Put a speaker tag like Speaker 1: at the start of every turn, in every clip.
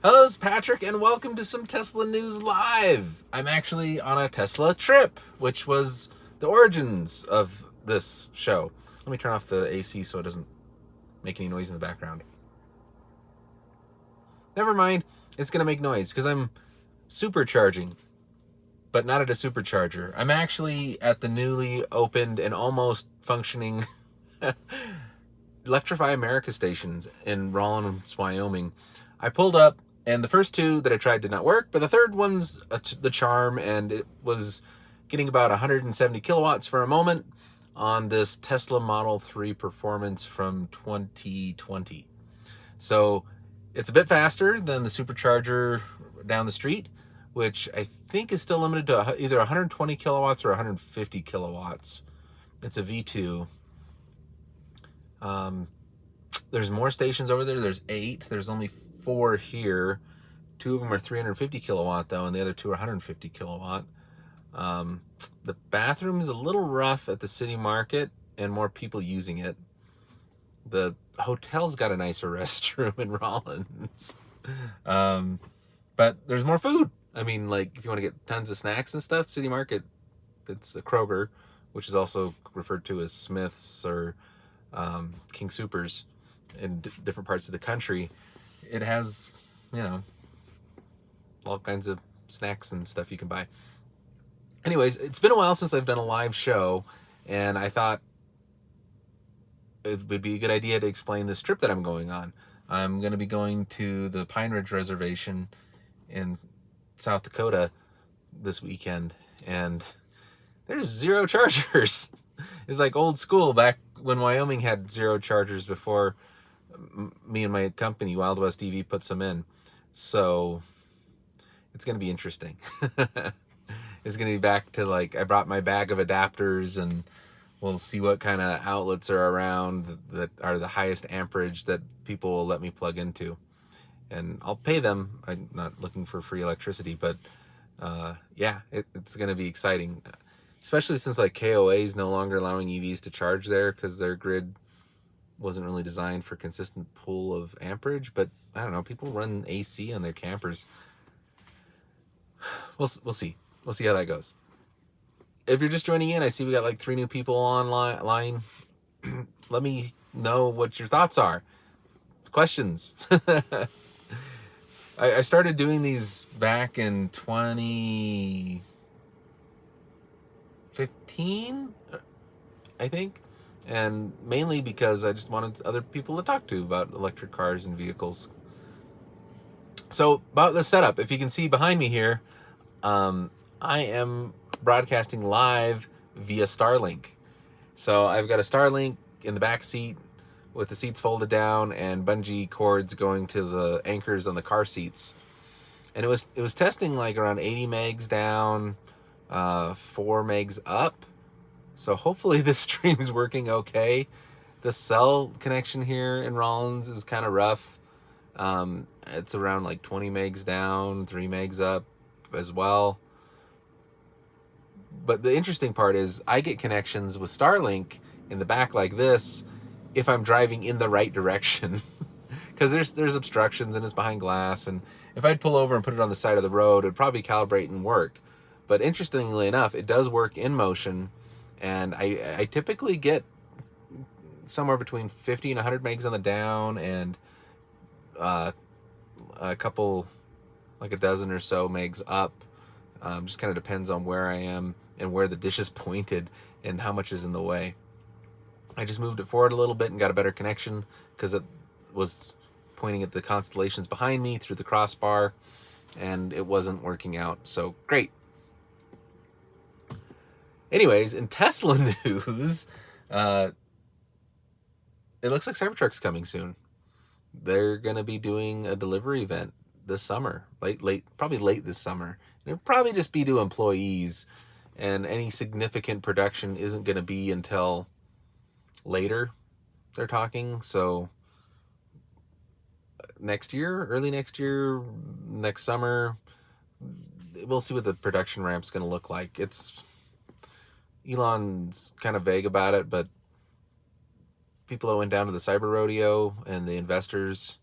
Speaker 1: Hello, it's Patrick, and welcome to some Tesla News Live. I'm actually on a Tesla trip, which was the origins of this show. Let me turn off the AC so it doesn't make any noise in the background. Never mind, it's going to make noise because I'm supercharging, but not at a supercharger. I'm actually at the newly opened and almost functioning Electrify America stations in Rawlins, Wyoming. I pulled up, and the first two that I tried did not work, but the third one's the charm, and it was getting about 170 kilowatts for a moment on this Tesla Model 3 Performance from 2020. So it's a bit faster than the supercharger down the street, which I think is still limited to either 120 kilowatts or 150 kilowatts. It's a V2. There's more stations over there. There's 8. There's only 4 here. 2 of them are 350 kilowatt though, and the other 2 are 150 kilowatt. The bathroom is a little rough at the city market and more people using it. The hotel's got a nicer restroom in Rollins. But there's more food. I mean, like, if you want to get tons of snacks and stuff, city market, it's a Kroger, which is also referred to as Smith's or King Soopers in different parts of the country. It has, all kinds of snacks and stuff you can buy. Anyways, it's been a while since I've done a live show, and I thought it would be a good idea to explain this trip that I'm going on. I'm going to be going to the Pine Ridge Reservation in South Dakota this weekend, and there's 0 chargers. It's like old school back when Wyoming had 0 chargers before me and my company, Wild West EV, puts them in. So it's going to be interesting. It's going to be back to, like, I brought my bag of adapters, and we'll see what kind of outlets are around that are the highest amperage that people will let me plug into. And I'll pay them. I'm not looking for free electricity, but it's going to be exciting. Especially since, like, KOA is no longer allowing EVs to charge there because their grid wasn't really designed for consistent pool of amperage. But I don't know, people run AC on their campers. We'll see. We'll see how that goes. If you're just joining in, I see we got like 3 new people online. Let me know what your thoughts are. Questions. I started doing these back in 2015, I think. And mainly because I just wanted other people to talk to about electric cars and vehicles. So about the setup, if you can see behind me here, I am broadcasting live via Starlink. So I've got a Starlink in the back seat with the seats folded down and bungee cords going to the anchors on the car seats. And it was testing like around 80 megs down, 4 megs up. So hopefully this stream's working okay. The cell connection here in Rollins is kind of rough. It's around like 20 megs down, 3 megs up as well. But the interesting part is I get connections with Starlink in the back like this if I'm driving in the right direction. Because there's obstructions and it's behind glass, and if I'd pull over and put it on the side of the road, it'd probably calibrate and work. But interestingly enough, it does work in motion, and I typically get somewhere between 50 and 100 megs on the down, and a couple, like a dozen or so megs up. Just kind of depends on where I am and where the dish is pointed and how much is in the way. I just moved it forward a little bit and got a better connection because it was pointing at the constellations behind me through the crossbar, and it wasn't working out. So great. Anyways, in Tesla news, it looks like Cybertruck's coming soon. They're going to be doing a delivery event this summer, probably late this summer. And it'll probably just be to employees, and any significant production isn't going to be until later, they're talking. So next year, early next year, next summer, we'll see what the production ramp's going to look like. Elon's kind of vague about it, but people that went down to the cyber rodeo and the investors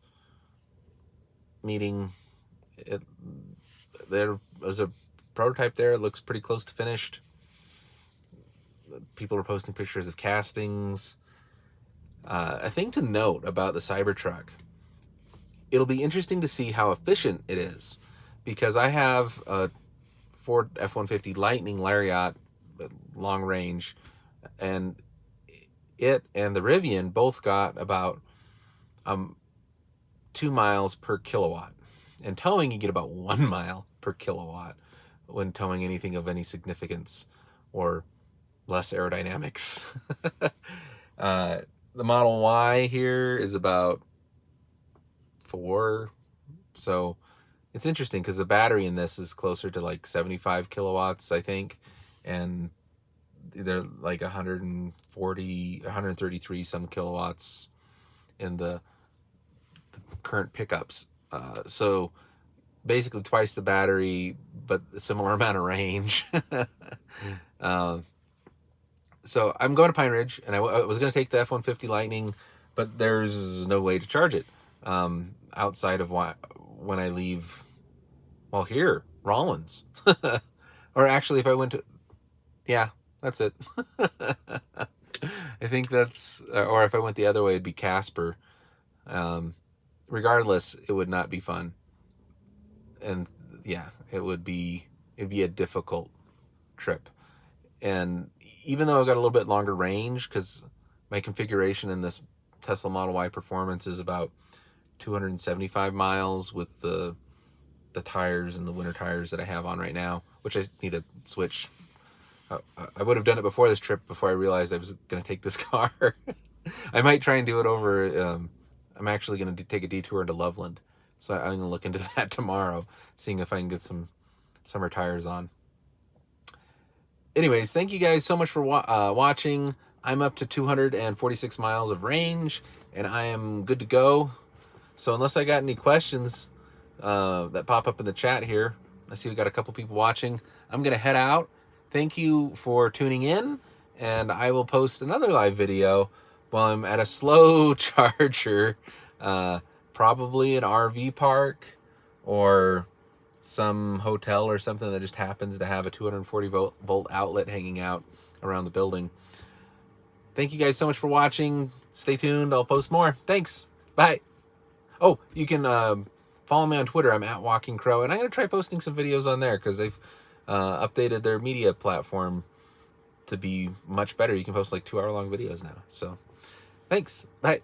Speaker 1: meeting There was a prototype there. It looks pretty close to finished. People are posting pictures of castings. A thing to note about the Cybertruck, it'll be interesting to see how efficient it is, because I have a Ford F-150 Lightning Lariat, long range, and it and the Rivian both got about 2 miles per kilowatt. And towing, you get about 1 mile per kilowatt when towing anything of any significance or less aerodynamics. The Model Y here is about 4. So it's interesting because the battery in this is closer to like 75 kilowatts, I think. And they're like 140, 133 some kilowatts in the current pickups. So basically twice the battery, but a similar amount of range. So I'm going to Pine Ridge, and I was going to take the F-150 Lightning, but there's no way to charge it outside of when I leave, well, here, Rollins. Or actually, if I went to, yeah, that's it. I think that's, or if I went the other way, it'd be Casper. Regardless, it would not be fun. And yeah, it'd be a difficult trip. And even though I've got a little bit longer range, because my configuration in this Tesla Model Y Performance is about 275 miles with the tires and the winter tires that I have on right now, which I need to switch. I would have done it before this trip, before I realized I was going to take this car. I might try and do it over. I'm actually going to take a detour into Loveland. So I'm going to look into that tomorrow, seeing if I can get some summer tires on. Anyways, thank you guys so much for watching. I'm up to 246 miles of range, and I am good to go. So unless I got any questions that pop up in the chat here, I see we got a couple people watching, I'm going to head out. Thank you for tuning in, and I will post another live video while I'm at a slow charger, probably an RV park or some hotel or something that just happens to have a 240 volt outlet hanging out around the building. Thank you guys so much for watching. Stay tuned. I'll post more. Thanks. Bye. Oh, you can follow me on Twitter. I'm at Walking Crow, and I'm going to try posting some videos on there because they've updated their media platform to be much better. You can post like 2-hour-long videos now. So thanks. Bye.